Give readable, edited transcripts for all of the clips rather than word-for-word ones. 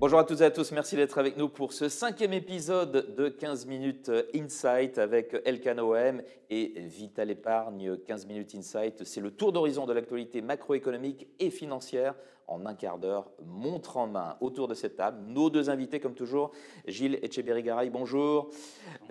Bonjour à toutes et à tous, merci d'être avec nous pour ce 5e épisode de 15 minutes Insight avec Elkann OM et Vital Épargne. 15 minutes Insight, c'est le tour d'horizon de l'actualité macroéconomique et financière en un quart d'heure, montre en main. Autour de cette table, nos deux invités comme toujours, Gilles Etcheberry-Garay, bonjour.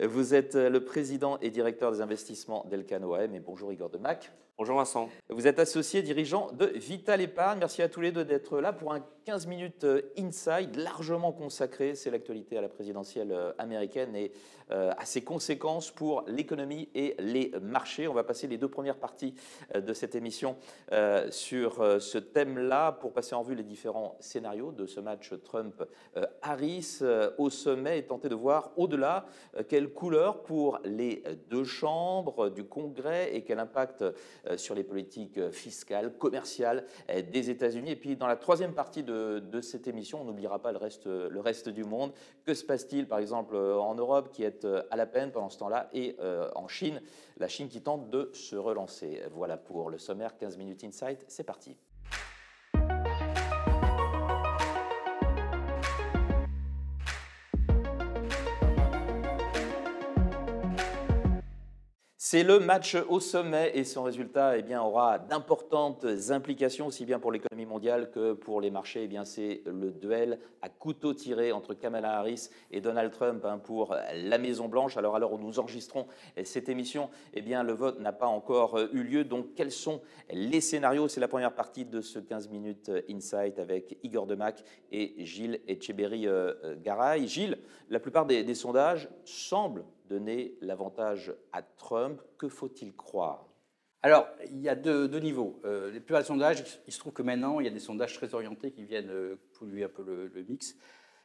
Vous êtes le président et directeur des investissements d'Elkann OM et bonjour Igor Demac. Bonjour Vincent. Vous êtes associé dirigeant de Vital Épargne. Merci à tous les deux d'être là pour un 15 minutes Inside largement consacré. C'est l'actualité à la présidentielle américaine et à ses conséquences pour l'économie et les marchés. On va passer les deux premières parties de cette émission sur ce thème-là pour passer en revue les différents scénarios de ce match Trump-Harris au sommet et tenter de voir au-delà quelle couleur pour les deux chambres du Congrès et quel impact sur les politiques fiscales, commerciales des États-Unis. Et puis dans la troisième partie de cette émission, on n'oubliera pas le reste du monde. Que se passe-t-il par exemple en Europe qui est à la peine pendant ce temps-là et en Chine, la Chine qui tente de se relancer. Voilà pour le sommaire 15 minutes Insight, c'est parti. C'est le match au sommet et son résultat aura d'importantes implications aussi bien pour l'économie mondiale que pour les marchés. C'est le duel à couteau tiré entre Kamala Harris et Donald Trump pour la Maison-Blanche. Alors à l'heure où nous enregistrons cette émission, le vote n'a pas encore eu lieu. Donc quels sont les scénarios? C'est la première partie de ce 15 minutes Insight avec Igor Demac et Gilles Etcheberry-Garay. Gilles, la plupart des sondages semblent donner l'avantage à Trump. Que faut-il croire? Alors, il y a deux niveaux. Les plus bas sondages, il se trouve que maintenant, il y a des sondages très orientés qui viennent polluer un peu le mix.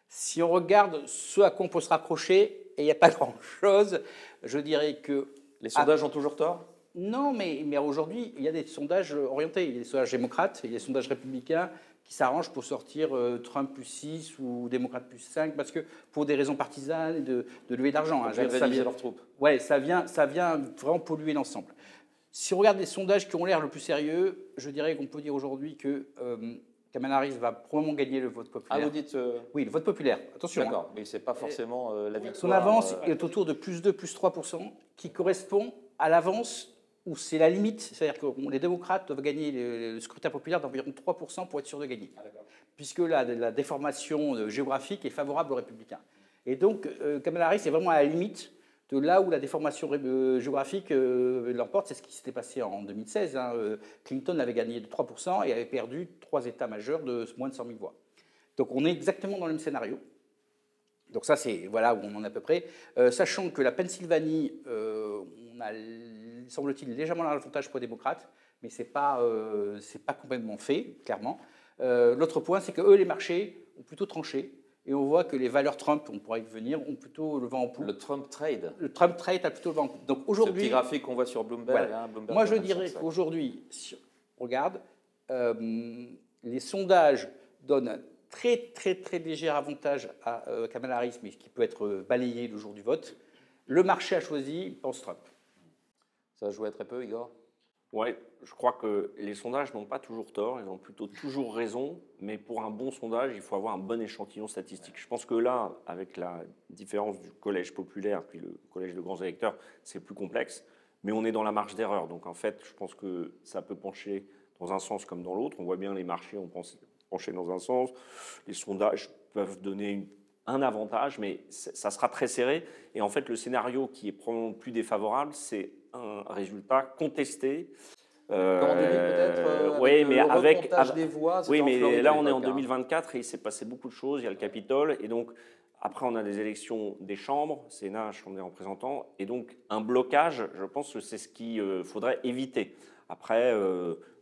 Si on regarde ce à quoi on peut se rapprocher, et il n'y a pas grand-chose, je dirais que... Les sondages ont toujours tort? Non, mais aujourd'hui, il y a des sondages orientés. Il y a des sondages démocrates, il y a des sondages républicains qui s'arrangent pour sortir Trump plus 6 ou démocrate plus 5, parce que pour des raisons partisanes, de levée d'argent. Ça vient leurs troupes. Ouais, ça vient vraiment polluer l'ensemble. Si on regarde les sondages qui ont l'air le plus sérieux, je dirais qu'on peut dire aujourd'hui que Kamala Harris va probablement gagner le vote populaire. Ah, vous dites Oui, le vote populaire. Attention. D'accord, mais ce n'est pas forcément la victoire. Son avance est autour de plus 2, plus 3%, qui correspond à l'avance où c'est la limite, c'est-à-dire que les démocrates doivent gagner le scrutin populaire d'environ 3% pour être sûr de gagner, puisque la déformation géographique est favorable aux républicains. Et donc, Kamala Harris est vraiment à la limite de là où la déformation géographique l'emporte. C'est ce qui s'était passé en 2016. Clinton avait gagné de 3% et avait perdu 3 États majeurs de moins de 100 000 voix. Donc, on est exactement dans le même scénario. Donc ça, c'est voilà où on en est à peu près. Sachant que la Pennsylvanie, on a, semble-t-il, légèrement l'avantage pour les démocrates, mais c'est pas complètement fait, clairement. L'autre point, c'est que eux, les marchés, ont plutôt tranché. Et on voit que les valeurs Trump, on pourra y venir, ont plutôt le vent en poupe. Le Trump Trade. Le Trump Trade a plutôt le vent en poupe. Donc aujourd'hui, ce petit graphique qu'on voit sur Bloomberg. Voilà. Bloomberg. Moi, je dirais qu'aujourd'hui, si on regarde, les sondages donnent un très léger avantage à Kamala Harris, mais qui peut être balayé le jour du vote. Le marché a choisi, pense Trump. Ça jouait très peu, Igor? Oui, je crois que les sondages n'ont pas toujours tort, ils ont plutôt toujours raison, mais pour un bon sondage, il faut avoir un bon échantillon statistique. Je pense que là, avec la différence du collège populaire puis le collège de grands électeurs, c'est plus complexe, mais on est dans la marge d'erreur. Donc en fait, je pense que ça peut pencher dans un sens comme dans l'autre. On voit bien les marchés ont penché dans un sens, les sondages peuvent donner un avantage, mais ça sera très serré. Et en fait, le scénario qui est probablement plus défavorable, c'est un résultat contesté. Comme en 2000 peut-être oui, mais avec des voix. Oui, mais là on est en 2024 et il s'est passé beaucoup de choses. Il y a le Capitole et donc après on a des élections des chambres, Sénat, Chambre des représentants, et donc un blocage. Je pense que c'est ce qu'il faudrait éviter. Après,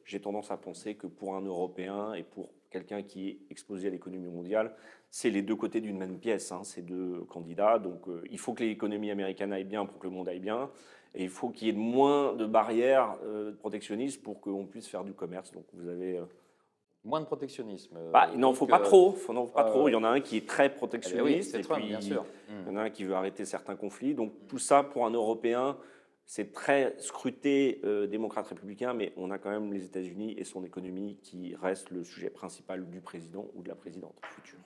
j'ai tendance à penser que pour un Européen et pour quelqu'un qui est exposé à l'économie mondiale, c'est les deux côtés d'une même pièce, ces deux candidats. Donc il faut que l'économie américaine aille bien pour que le monde aille bien. Et il faut qu'il y ait moins de barrières protectionnistes pour qu'on puisse faire du commerce. Donc vous avez... Moins de protectionnisme. Il n'en faut pas trop. Il y en a un qui est très protectionniste. Oui, c'est Trump, bien sûr. Il y en a un qui veut arrêter certains conflits. Donc tout ça, pour un Européen, c'est très scruté démocrate-républicain, mais on a quand même les États-Unis et son économie qui reste le sujet principal du président ou de la présidente future.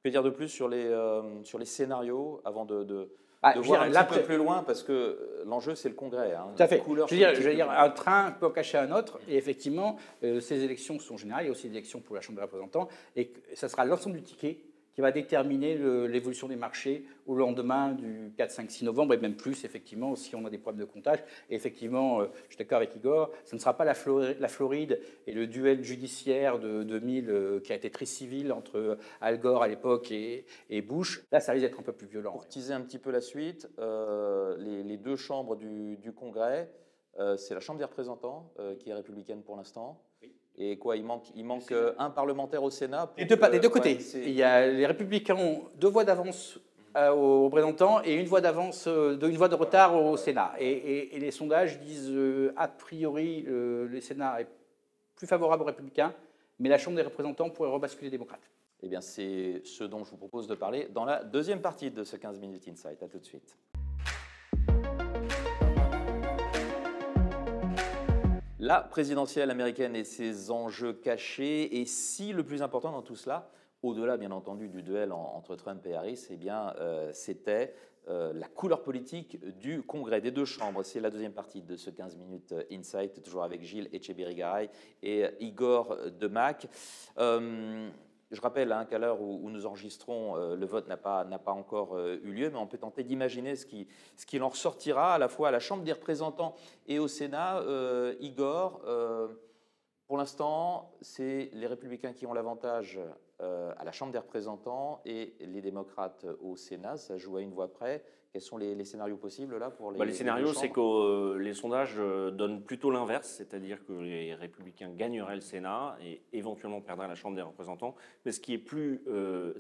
Que dire de plus sur les scénarios avant de je voir veux dire, un petit peu plus loin, parce que l'enjeu, c'est le Congrès. Hein, tout à fait. Je veux dire, un politique. train peut cacher un autre, et effectivement, ces élections sont générales, il y a aussi des élections pour la Chambre des représentants, et ça sera l'ensemble du ticket qui va déterminer l'évolution des marchés au lendemain du 4, 5, 6 novembre, et même plus, effectivement, si on a des problèmes de comptage. Et effectivement, je suis d'accord avec Igor, ce ne sera pas la Floride et le duel judiciaire de 2000 qui a été très civil entre Al Gore à l'époque et Bush. Là, ça risque d'être un peu plus violent. Pour teaser un petit peu la suite, les deux chambres du Congrès, c'est la Chambre des représentants, qui est républicaine pour l'instant. Oui. Et quoi, il manque un parlementaire au Sénat. Des deux côtés. Il y a les républicains ont 2 voix d'avance aux représentants et une voix de retard au Sénat. Et les sondages disent a priori le Sénat est plus favorable aux républicains, mais la Chambre des représentants pourrait rebasculer démocrate. Eh bien, c'est ce dont je vous propose de parler dans la deuxième partie de ce 15 minutes Insight. À tout de suite. La présidentielle américaine et ses enjeux cachés. Et si le plus important dans tout cela, au-delà bien entendu du duel entre Trump et Harris, eh bien, c'était la couleur politique du Congrès, des deux chambres. C'est la deuxième partie de ce 15 minutes Insight, toujours avec Gilles Etcheberry-Garay et Igor Demac. Je rappelle qu'à l'heure où nous enregistrons, le vote n'a pas encore eu lieu, mais on peut tenter d'imaginer ce qu'il en ressortira à la fois à la Chambre des représentants et au Sénat. Igor, pour l'instant, c'est les républicains qui ont l'avantage à la Chambre des représentants et les démocrates au Sénat. Ça joue à une voix près. Quels sont les scénarios possibles là pour les scénarios, c'est que les sondages donnent plutôt l'inverse, c'est-à-dire que les républicains gagneraient le Sénat et éventuellement perdraient la Chambre des représentants. Mais ce qui est plus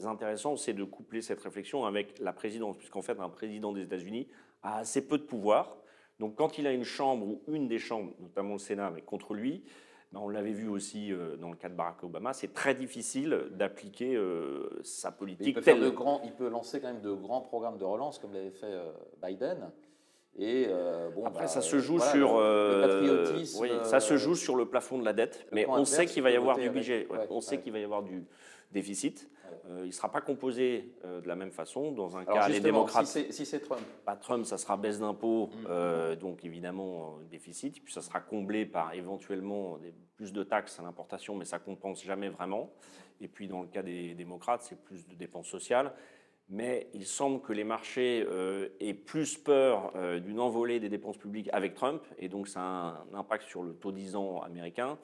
intéressant, c'est de coupler cette réflexion avec la présidence, puisqu'en fait, un président des États-Unis a assez peu de pouvoir. Donc quand il a une chambre ou une des chambres, notamment le Sénat, mais contre lui, on l'avait vu aussi dans le cas de Barack Obama, c'est très difficile d'appliquer sa politique. Il peut lancer quand même de grands programmes de relance, comme l'avait fait Biden. Et après, ça se joue sur le patriotisme. Oui, ça se joue sur le plafond de la dette, mais on sait qu'il va y avoir du budget. On sait qu'il va y avoir du déficit. Il ne sera pas composé de la même façon. Dans un cas, les démocrates. Si c'est Trump. Pas Trump, ça sera baisse d'impôts, donc évidemment déficit. Puis ça sera comblé par éventuellement plus de taxes à l'importation, mais ça ne compense jamais vraiment. Et puis dans le cas des démocrates, c'est plus de dépenses sociales. Mais il semble que les marchés aient plus peur d'une envolée des dépenses publiques avec Trump, et donc ça a un impact sur le taux 10 ans américain,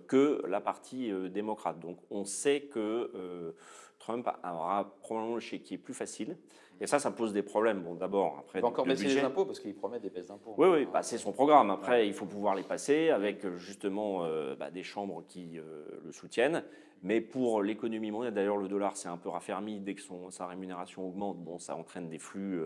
que la partie démocrate. Donc on sait que Trump aura probablement le chéquier plus facile, et ça pose des problèmes. Bon, d'abord, après, il va encore baisser les impôts, parce qu'il promet des baisses d'impôts. Oui, c'est son programme. Après, il faut pouvoir les passer avec justement des chambres qui le soutiennent. Mais pour l'économie mondiale, d'ailleurs, le dollar s'est un peu raffermi dès que sa rémunération augmente. Bon, ça entraîne des flux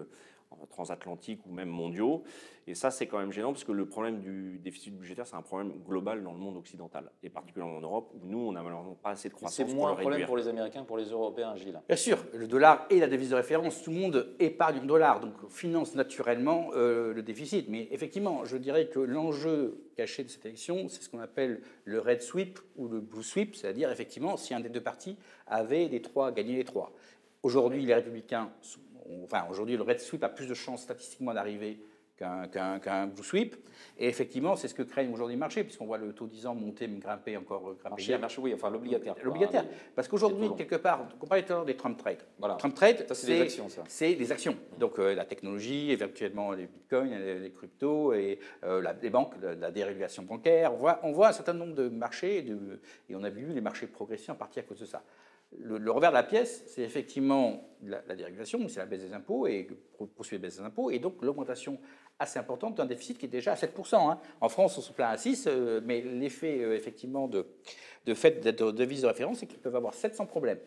transatlantiques ou même mondiaux. Et ça, c'est quand même gênant parce que le problème du déficit budgétaire, c'est un problème global dans le monde occidental, et particulièrement en Europe, où nous, on n'a malheureusement pas assez de croissance pour le réduire. C'est moins un problème pour les Américains que pour les Européens, Gilles. Bien sûr, le dollar est la devise de référence. Tout le monde épargne en dollars, donc finance naturellement le déficit. Mais effectivement, je dirais que l'enjeu caché de cette élection, c'est ce qu'on appelle le red sweep ou le blue sweep, c'est-à-dire effectivement si un des deux partis avait gagné les trois. Aujourd'hui, les républicains aujourd'hui, le red sweep a plus de chances statistiquement d'arriver qu'un blue sweep. Et effectivement, c'est ce que craignent aujourd'hui le marché, puisqu'on voit le taux 10 ans monter, mais grimper encore. Marché, oui, enfin l'obligataire. L'obligataire. Parce qu'aujourd'hui, quelque part, on parlait tout à l'heure des Trump trades. Voilà. Trump trade, c'est des actions, ça. C'est des actions. Donc la technologie, éventuellement les bitcoins, les cryptos, et les banques, la dérégulation bancaire. On voit un certain nombre de marchés, et on a vu les marchés progresser en partie à cause de ça. Le revers de la pièce, c'est effectivement la dérégulation, c'est la baisse des impôts, et poursuivre la baisse des impôts, et donc l'augmentation assez importante d'un déficit qui est déjà à 7%. En France, on se plaint à 6%, mais l'effet effectivement de fait d'être devise de référence, c'est qu'ils peuvent avoir 700 problèmes.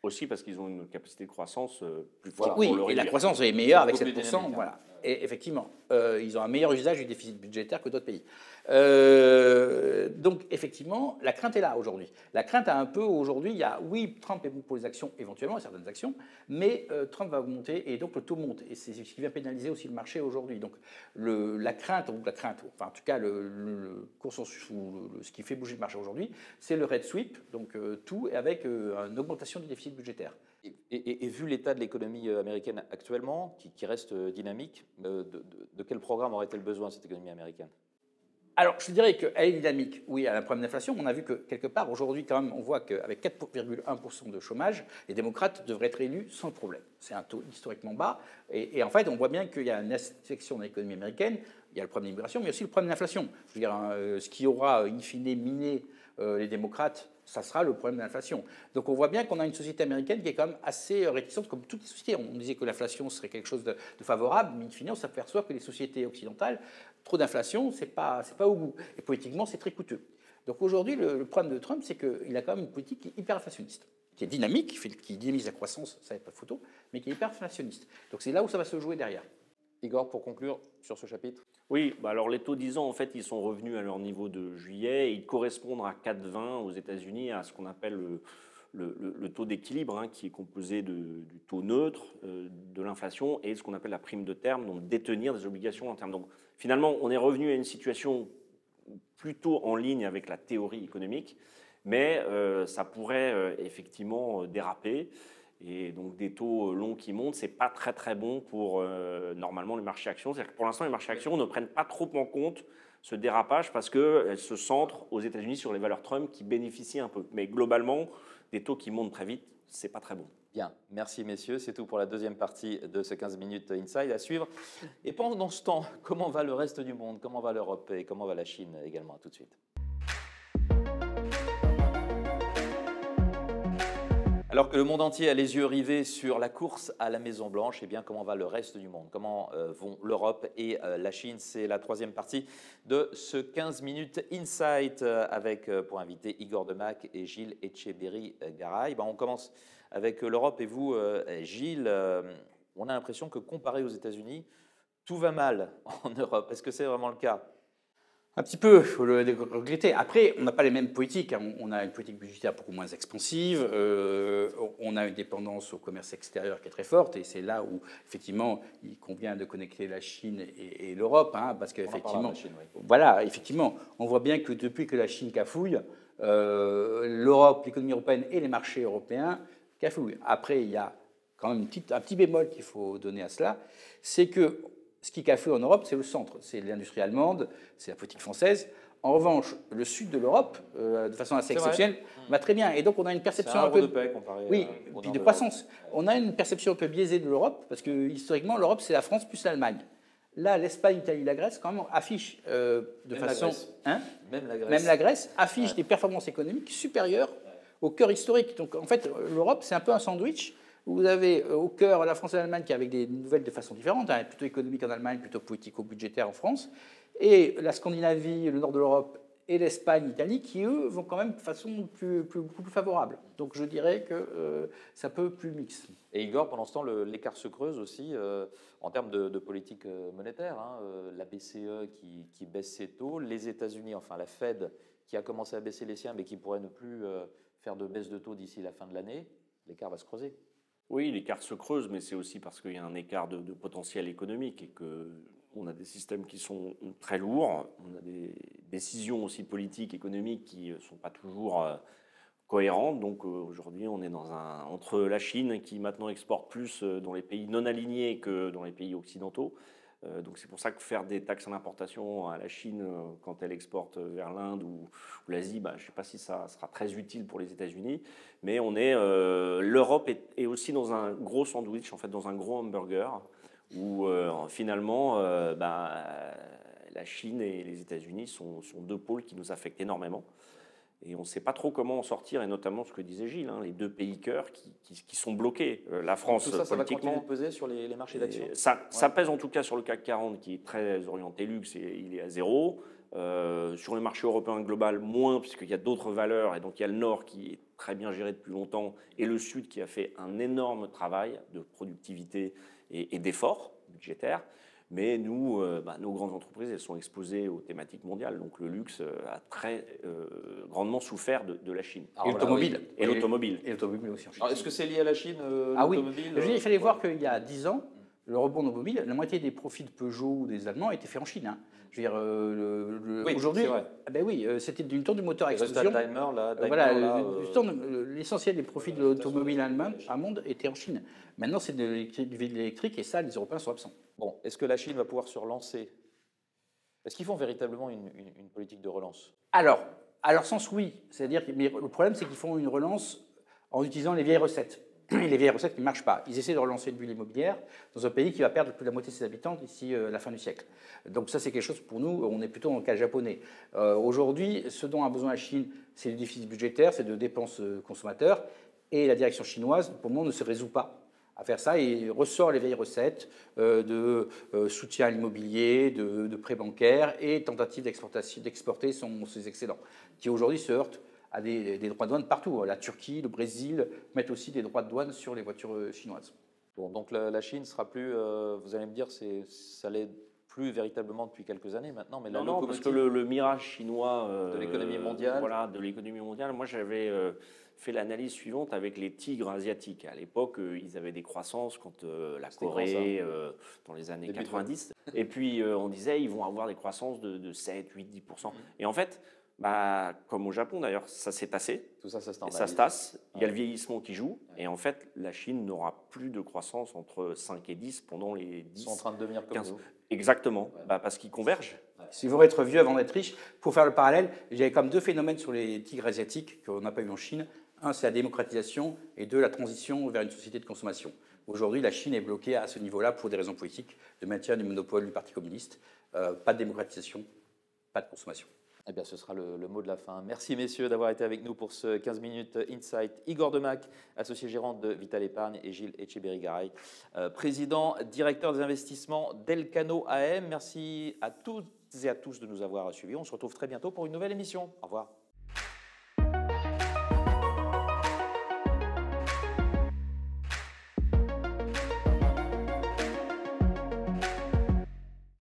Aussi parce qu'ils ont une capacité de croissance plus forte. Oui, pour le et réduire. la croissance est meilleure avec 7%. Voilà. et effectivement, ils ont un meilleur usage du déficit budgétaire que d'autres pays. Donc, effectivement, la crainte est là aujourd'hui. La crainte a un peu aujourd'hui, il y a, oui, Trump est bon pour les actions, éventuellement, certaines actions, mais Trump va augmenter et donc le taux monte. Et c'est ce qui vient pénaliser aussi le marché aujourd'hui. Donc, la crainte, enfin, en tout cas, le consensus ou ce qui fait bouger le marché aujourd'hui, c'est le red sweep, donc tout avec une augmentation du déficit budgétaire. Et vu l'état de l'économie américaine actuellement, qui reste dynamique, de quel programme aurait-elle besoin, cette économie américaine? Alors, je dirais qu'elle est dynamique. Oui, elle a un problème d'inflation. On a vu que, quelque part, aujourd'hui, quand même, on voit qu'avec 4,1% de chômage, les démocrates devraient être élus sans problème. C'est un taux historiquement bas. Et en fait, on voit bien qu'il y a une affection dans l'économie américaine. Il y a le problème d'immigration, mais aussi le problème d'inflation. Je veux dire, ce qui aura, in fine, miné les démocrates, ça sera le problème de l'inflation. Donc on voit bien qu'on a une société américaine qui est quand même assez réticente, comme toutes les sociétés. On disait que l'inflation serait quelque chose de favorable, mais in fine, on s'aperçoit que les sociétés occidentales, trop d'inflation, c'est pas au goût. Et politiquement, c'est très coûteux. Donc aujourd'hui, le problème de Trump, c'est qu'il a quand même une politique qui est hyper inflationniste, qui est dynamique, qui dynamise la croissance, ça n'est pas de photo, mais qui est hyper inflationniste. Donc c'est là où ça va se jouer derrière. Igor, pour conclure sur ce chapitre. Oui, alors les taux 10 ans, en fait, ils sont revenus à leur niveau de juillet. Ils correspondent à 4,20 aux États-Unis, à ce qu'on appelle le taux d'équilibre, qui est composé du taux neutre, de l'inflation et ce qu'on appelle la prime de terme, donc détenir des obligations en termes. Donc finalement, on est revenu à une situation plutôt en ligne avec la théorie économique, mais ça pourrait effectivement déraper. Et donc des taux longs qui montent, c'est pas très très bon pour normalement les marchés actions. C'est-à-dire que pour l'instant, les marchés actions ne prennent pas trop en compte ce dérapage parce qu'elles se centrent aux États-Unis sur les valeurs Trump qui bénéficient un peu. Mais globalement, des taux qui montent très vite, c'est pas très bon. Bien, merci messieurs. C'est tout pour la deuxième partie de ce 15 minutes Inside à suivre. Et pendant ce temps, comment va le reste du monde? Comment va l'Europe et comment va la Chine également? À tout de suite. Alors que le monde entier a les yeux rivés sur la course à la Maison-Blanche, eh bien, comment va le reste du monde? Comment vont l'Europe et la Chine? C'est la troisième partie de ce 15 minutes Insight avec pour invité Igor Demac et Gilles Etcheberry-Garay. On commence avec l'Europe et vous, Gilles. On a l'impression que comparé aux États-Unis, tout va mal en Europe. Est-ce que c'est vraiment le cas? Un petit peu, il faut le regretter. Après, on n'a pas les mêmes politiques. On a une politique budgétaire beaucoup moins expansive. On a une dépendance au commerce extérieur qui est très forte. Et c'est là où, effectivement, il convient de connecter la Chine et l'Europe. Parce qu'effectivement, voilà, effectivement, on voit bien que depuis que la Chine cafouille, l'Europe, l'économie européenne et les marchés européens cafouillent. Après, il y a quand même un petit bémol qu'il faut donner à cela, c'est que ce qui cafouille en Europe, c'est le centre, c'est l'industrie allemande, c'est la politique française. En revanche, le sud de l'Europe, de façon assez exceptionnelle, va très bien. Et donc, on a une perception un peu de paix comparé puis de croissance. On a une perception un peu biaisée de l'Europe, parce que historiquement, l'Europe, c'est la France plus l'Allemagne. Là, l'Espagne, l'Italie, la Grèce, quand même, affichent de façon... Même la Grèce affiche des performances économiques supérieures au cœur historique. Donc, en fait, l'Europe, c'est un peu un sandwich. Vous avez au cœur la France et l'Allemagne qui avec des nouvelles de façon différente, plutôt économique en Allemagne, plutôt politico-budgétaire en France, et la Scandinavie, le nord de l'Europe et l'Espagne, l'Italie qui, eux, vont quand même de façon beaucoup plus favorable. Donc je dirais que c'est un peu plus mixte. Et Igor, pendant ce temps, l'écart se creuse aussi en termes de politique monétaire. La BCE qui baisse ses taux, les États-Unis, enfin la Fed qui a commencé à baisser les siens, mais qui pourrait ne plus faire de baisse de taux d'ici la fin de l'année, l'écart va se creuser. Oui, l'écart se creuse, mais c'est aussi parce qu'il y a un écart de potentiel économique et qu'on a des systèmes qui sont très lourds, on a des décisions aussi politiques, économiques qui ne sont pas toujours cohérentes. Donc aujourd'hui, on est entre la Chine qui maintenant exporte plus dans les pays non alignés que dans les pays occidentaux. Donc c'est pour ça que faire des taxes en importation à la Chine quand elle exporte vers l'Inde ou l'Asie, je ne sais pas si ça sera très utile pour les États-Unis. Mais l'Europe est aussi dans un gros sandwich, en fait, dans un gros hamburger, où finalement la Chine et les États-Unis sont deux pôles qui nous affectent énormément. Et on ne sait pas trop comment en sortir, et notamment ce que disait Gilles, les deux pays cœurs qui sont bloqués. La France, tout ça, ça politiquement, va continuer de peser sur les marchés d'actions. Ça pèse en tout cas sur le CAC 40 qui est très orienté luxe et il est à zéro. Sur le marché européen global, moins, puisqu'il y a d'autres valeurs. Et donc il y a le Nord qui est très bien géré depuis longtemps et le Sud qui a fait un énorme travail de productivité et d'efforts budgétaires. Mais nous, nos grandes entreprises, elles sont exposées aux thématiques mondiales. Donc le luxe a très grandement souffert de la Chine. Et l'automobile. Et l'automobile. Et l'automobile aussi en Chine. Alors, est-ce que c'est lié à la Chine, Ah oui, l'automobile il fallait voir qu'il y a 10 ans, le rebond automobile, la moitié des profits de Peugeot ou des Allemands étaient faits en Chine. Hein. Je veux dire, oui, aujourd'hui, c'est vrai. c'était du temps du moteur à Le explosion. Daimler, là, Voilà, l'essentiel des profits de l'automobile allemande était en Chine. Maintenant, c'est de l'électrique et ça, les Européens sont absents. Bon, est-ce que la Chine va pouvoir se relancer? Est-ce qu'ils font véritablement une politique de relance? Alors, à leur sens, oui. C'est-à-dire, mais le problème, c'est qu'ils font une relance en utilisant les vieilles recettes. Et les vieilles recettes qui ne marchent pas. Ils essaient de relancer une bulle immobilière dans un pays qui va perdre plus de la moitié de ses habitants d'ici la fin du siècle. Donc ça, c'est quelque chose pour nous, on est plutôt dans le cas japonais. Aujourd'hui, ce dont a besoin la Chine, c'est du déficit budgétaire, c'est de dépenses consommateurs. Et la direction chinoise, pour le moment, ne se résout pas à faire ça et ressort les vieilles recettes de soutien à l'immobilier, de prêts bancaires et tentative d'exporter ses excédents, qui aujourd'hui se heurtent à des droits de douane partout. La Turquie, le Brésil mettent aussi des droits de douane sur les voitures chinoises. Bon, donc la Chine sera plus, vous allez me dire, ça l'est plus véritablement depuis quelques années maintenant, mais non, parce que le mirage chinois de l'économie mondiale. Voilà, de l'économie mondiale. Moi, j'avais fait l'analyse suivante avec les tigres asiatiques. À l'époque, ils avaient des croissances quand la Corée, dans les années 90. Et puis, on disait, ils vont avoir des croissances de 7, 8, 10%. Et en fait, comme au Japon d'ailleurs, ça s'est tassé. Tout ça, ça se tasse. Il y a le vieillissement qui joue. Et en fait, la Chine n'aura plus de croissance entre 5 et 10 pendant les 10. Ils sont en train de devenir comme 15. nous. Exactement, parce qu'ils convergent. S'il faut être vieux avant d'être riche, pour faire le parallèle, il y avait comme deux phénomènes sur les tigres asiatiques qu'on n'a pas eu en Chine. Un, c'est la démocratisation, et deux, la transition vers une société de consommation. Aujourd'hui, la Chine est bloquée à ce niveau-là pour des raisons politiques, de maintien du monopole du Parti communiste. Pas de démocratisation, pas de consommation. Eh bien, ce sera le mot de la fin. Merci, messieurs, d'avoir été avec nous pour ce 15 minutes Insight. Igor Demac, associé gérant de Vital Épargne, et Gilles Etcheberry-Garay, président, directeur des investissements d'Elcano AM. Merci à toutes et à tous de nous avoir suivis. On se retrouve très bientôt pour une nouvelle émission. Au revoir.